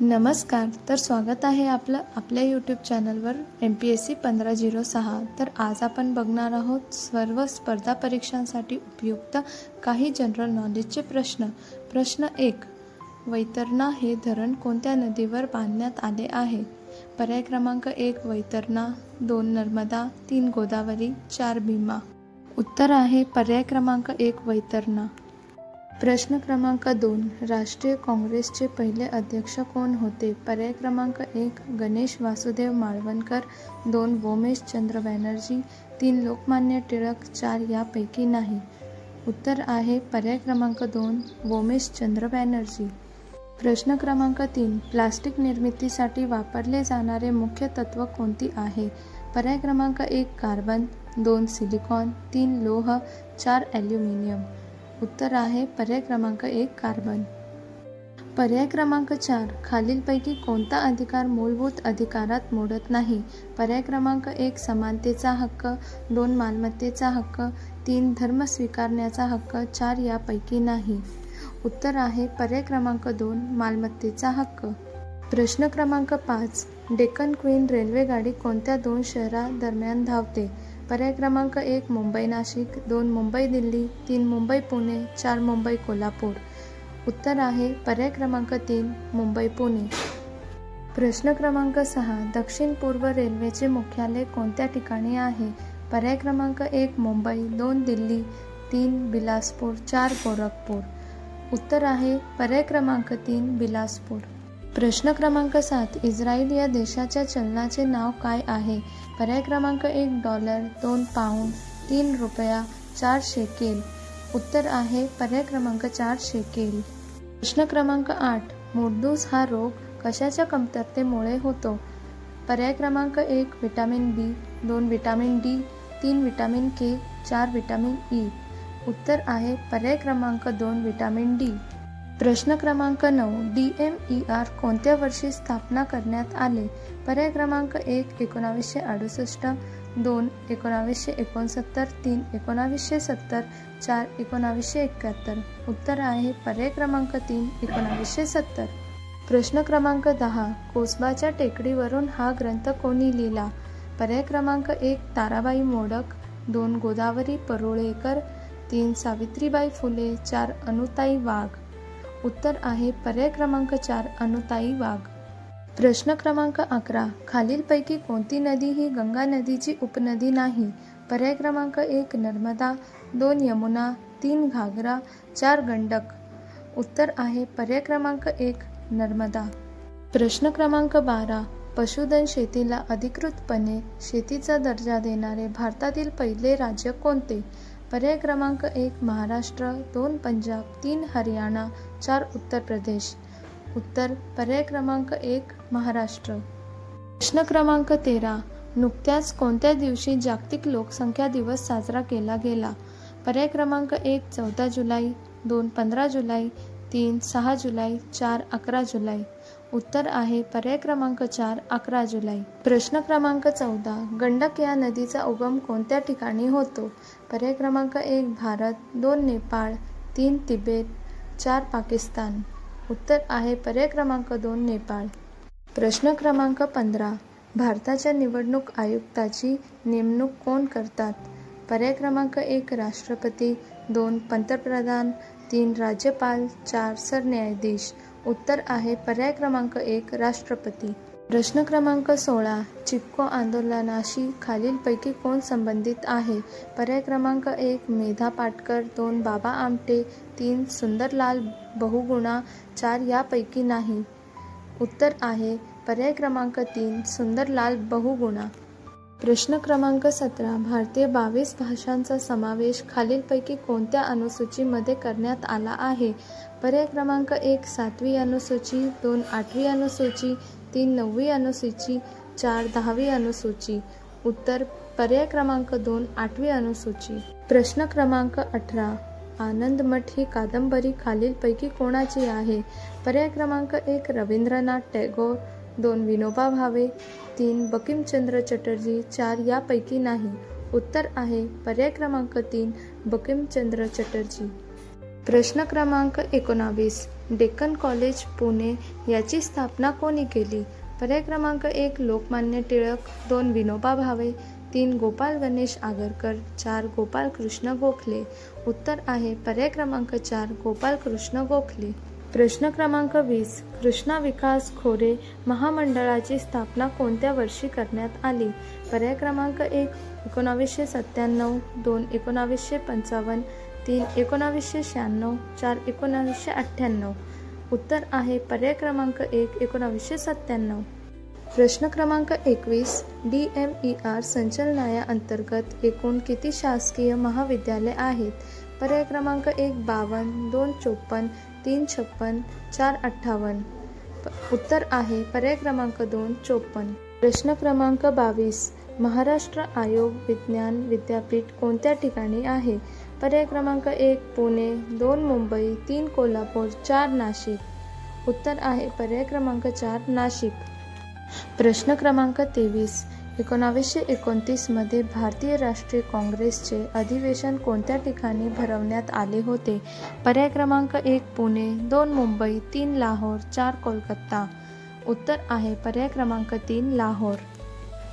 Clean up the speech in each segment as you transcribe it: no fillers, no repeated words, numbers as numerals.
नमस्कार. तर स्वागत आहे आपल्या यूट्यूब चॅनलवर MPSC 1506. तर आज आपण बघणार आहोत सर्व स्पर्धा परीक्षांसाठी उपयुक्त काही जनरल नॉलेजचे प्रश्न. प्रश्न 1. वैतरणा हे धरण कोणत्या नदीवर बांधण्यात आले आहे? पर्याय क्रमांक 1 वैतरणा, 2 नर्मदा, 3 गोदावरी, 4 भीमा. उत्तर आहे पर्याय क्रमांक 1 वैतरणा. प्रश्न क्रमांक 2. राष्ट्रीय काँग्रेसचे पहिले अध्यक्ष कोण होते? पर्याय क्रमांक 1 गणेश वासुदेव माळवणकर, 2 वोमेशचंद्र बॅनर्जी, 3 लोकमान्य टिळक, 4 यापैकी नाही. उत्तर आहे पर्याय क्रमांक 2 वोमेशचंद्र बॅनर्जी. प्रश्न क्रमांक 3. प्लास्टिक निर्मितीसाठी वापरले जाणारे मुख्य तत्व कोणती आहे? पर्याय क्रमांक 1 कार्बन, 2 सिलिकॉन, 3 लोह, 4 ॲल्युमिनियम. उत्तर आहे पर्याय क्रमांक 1 कार्बन. पर्याय क्रमांक 4. खालीलपैकी कोणता अधिकार मूलभूत अधिकारात मोडत नाही? पर्याय क्रमांक 1 समानतेचा हक्क, 2 मालमत्तेचा हक्क, 3 धर्म स्वीकारण्याचा हक्क, 4 यापैकी नाही. उत्तर आहे पर्याय क्रमांक 2 मालमत्तेचा हक्क. प्रश्न क्रमांक 5. डेक्कन क्वीन रेल्वेगाडी कोणत्या 2 शहरांदरम्यान धावते? पर्याय क्रमांक 1 मुंबई नाशिक, 2 मुंबई दिल्ली, 3 मुंबई पुणे, 4 मुंबई कोल्हापूर. उत्तर आहे पर्याय क्रमांक 3 मुंबई पुणे. प्रश्न क्रमांक 6. दक्षिण पूर्व रेल्वेचे मुख्यालय कोणत्या ठिकाणी आहे? पर्याय क्रमांक 1 मुंबई, 2 दिल्ली, 3 बिलासपूर, 4 गोरखपूर. उत्तर आहे पर्याय क्रमांक 3 बिलासपूर. प्रश्न क्रमांक 7. इस्रायल या देशाच्या चलनाचे नाव काय आहे? पर्याय क्रमांक 1 डॉलर, 2 पाऊंड, 3 रुपया, 4 शेकेल. उत्तर आहे पर्याय क्रमांक 4 शेकेल. प्रश्न क्रमांक 8. मूळदूस हा रोग कशाच्या कमतरतेमुळे होतो? पर्याय क्रमांक 1 विटॅमिन बी, 2 विटॅमिन डी, 3 विटॅमिन के, 4 विटॅमिन ई. उत्तर आहे पर्याय क्रमांक 2 विटॅमिन डी. प्रश्न क्रमांक 9. DMER कोणत्या वर्षी स्थापना करण्यात आले? पर्याय क्रमांक 1 1968, 2 1969, 3 1970, 4 1971. उत्तर आहे पर्याय क्रमांक 3 1970. प्रश्न क्रमांक 10. कोसबाच्या टेकडीवरून हा ग्रंथ कोणी लिहिला? पर्याय क्रमांक 1 ताराबाई मोडक, 2 गोदावरी परुळेकर, 3 सावित्रीबाई फुले, 4 अनुताई वाघ. उत्तर आहे पर्याय क्रमांक 4 अनुताई वाघ. प्रश्न क्रमांक 11. खालीलपैकी कोणती नदी ही गंगा नदीची उपनदी नाही? पर्याय क्रमांक 1 नर्मदा, 2 यमुना, 3 घागरा, 4 गंडक. उत्तर आहे पर्याय क्रमांक 1 नर्मदा. प्रश्न क्रमांक 12. पशुधन शेतीला अधिकृतपणे शेतीचा दर्जा देणारे भारतातील पहिले राज्य कोणते? पर्याय क्रमांक 1 महाराष्ट्र, 2 पंजाब, 3 हरियाणा, 4 उत्तर प्रदेश. उत्तर पर्याय क्रमांक 1 महाराष्ट्र. प्रश्न क्रमांक 13. नुकत्याच कोणत्या दिवशी जागतिक लोकसंख्या दिवस साजरा केला गेला? पर्याय क्रमांक 1 14 जुलै, 2 15 जुलै, 3 6 जुलै, 4 11 जुलै. उत्तर आहे पर्याय क्रमांक 4 11 जुलै. प्रश्न क्रमांक 14. गंडक या नदीचा उगम कोणत्या ठिकाणी होतो? पर्याय क्रमांक 1 भारत, 2 नेपाळ, 3 तिबेट, 4 पाकिस्तान. उत्तर आहे पर्याय क्रमांक 2 नेपाळ. प्रश्न क्रमांक 15. भारताच्या निवडणूक आयुक्ताची नेमणूक कोण करतात? पर्याय क्रमांक 1 राष्ट्रपती, 2 पंतप्रधान, 3 राज्यपाल, 4 सरन्यायाधीश. उत्तर आहे पर्याय क्रमांक 1 राष्ट्रपती. प्रश्न क्रमांक 16. चिपको आंदोलनाशी खालीलपैकी कोण संबंधित आहे? पर्याय क्रमांक 1 मेधा पाटकर, 2 बाबा आमटे, 3 सुंदरलाल बहुगुणा, 4 यापैकी नाही. उत्तर आहे पर्याय क्रमांक 3 सुंदरलाल बहुगुणा. प्रश्न क्रमांक 17. भारतीय 22 भाषांचा समावेश खालीलपैकी कोणत्या अनुसूचीमध्ये करण्यात आला आहे? पर्याय क्रमांक 1 7वी अनुसूची, 2 8वी अनुसूची, 3 9वी अनुसूची, 4 10वी अनुसूची. उत्तर पर्याय क्रमांक 2 8वी अनुसूची. प्रश्न क्रमांक 18. आनंदमठ ही कादंबरी खालीलपैकी कोणाची आहे? पर्याय क्रमांक 1 रवींद्रनाथ टागोर, 2 विनोबा भावे, 3 बंकिमचंद्र चटर्जी, 4 यापैकी नाही. उत्तर आहे पर्याय क्रमांक 3 बंकिमचंद्र चटर्जी. प्रश्न क्रमांक 19. डेक्कन कॉलेज पुणे याची स्थापना कोणी केली? पर्याय क्रमांक 1 लोकमान्य टिळक, 2 विनोबा भावे, 3 गोपाल गणेश आगरकर, 4 गोपाल कृष्ण गोखले. उत्तर आहे पर्याय क्रमांक 4 गोपाल कृष्ण गोखले. प्रश्न क्रमांक 20. कृष्णा विकास खोरे महामंडळाची स्थापना कोणत्या वर्षी करण्यात आली? पर्याय क्रमांक 1 1997, 2 1955, 3 1996, 4 1998. उत्तर आहे पर्याय क्रमांक 1 1997. प्रश्न क्रमांक 21. DMER संचालनालयाअंतर्गत एकूण किती शासकीय महाविद्यालये आहेत? पर्याय क्रमांक 1 52, 2 54, 3 56, 4 58. उत्तर आहे पर्याय क्रमांक 2 54. प्रश्न क्रमांक 22. महाराष्ट्र आयोग विज्ञान विद्यापीठ कोणत्या ठिकाणी आहे? पर्याय क्रमांक 1 पुणे, 2 मुंबई, 3 कोल्हापूर, 4 नाशिक. उत्तर आहे पर्याय क्रमांक 4 नाशिक. प्रश्न क्रमांक 23. 1929 मध्ये भारतीय राष्ट्रीय काँग्रेसचे अधिवेशन कोणत्या ठिकाणी भरवण्यात आले होते? पर्याय क्रमांक 1 पुणे, 2 मुंबई, 3 लाहोर, 4 कोलकाता. उत्तर आहे पर्याय क्रमांक 3 लाहोर.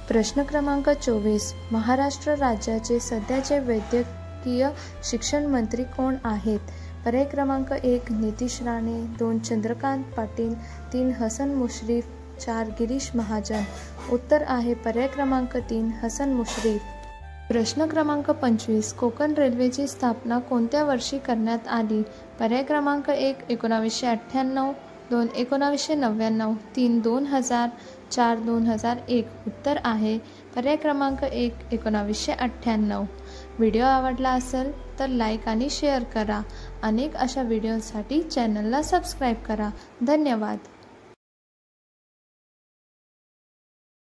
प्रश्न क्रमांक 24. महाराष्ट्र राज्याचे सध्याचे वैद्यकीय शिक्षण मंत्री कोण आहेत? पर्याय क्रमांक 1 नितीश राणे, 2 चंद्रकांत पाटील, 3 हसन मुश्रीफ, 4 गिरीश महाजन. उत्तर आहे पर्याय क्रमांक 3 हसन मुश्रीफ. प्रश्न क्रमांक 25. कोकण रेल्वेची स्थापना कोणत्या वर्षी करण्यात आली? पर्याय क्रमांक 1 1998, 2 1999, 3 2000, 4 2001. उत्तर आहे पर्याय क्रमांक 1 1998. व्हिडिओ आवडला असेल तर लाईक आणि शेअर करा. अनेक अशा व्हिडिओसाठी चॅनलला सबस्क्राईब करा. धन्यवाद.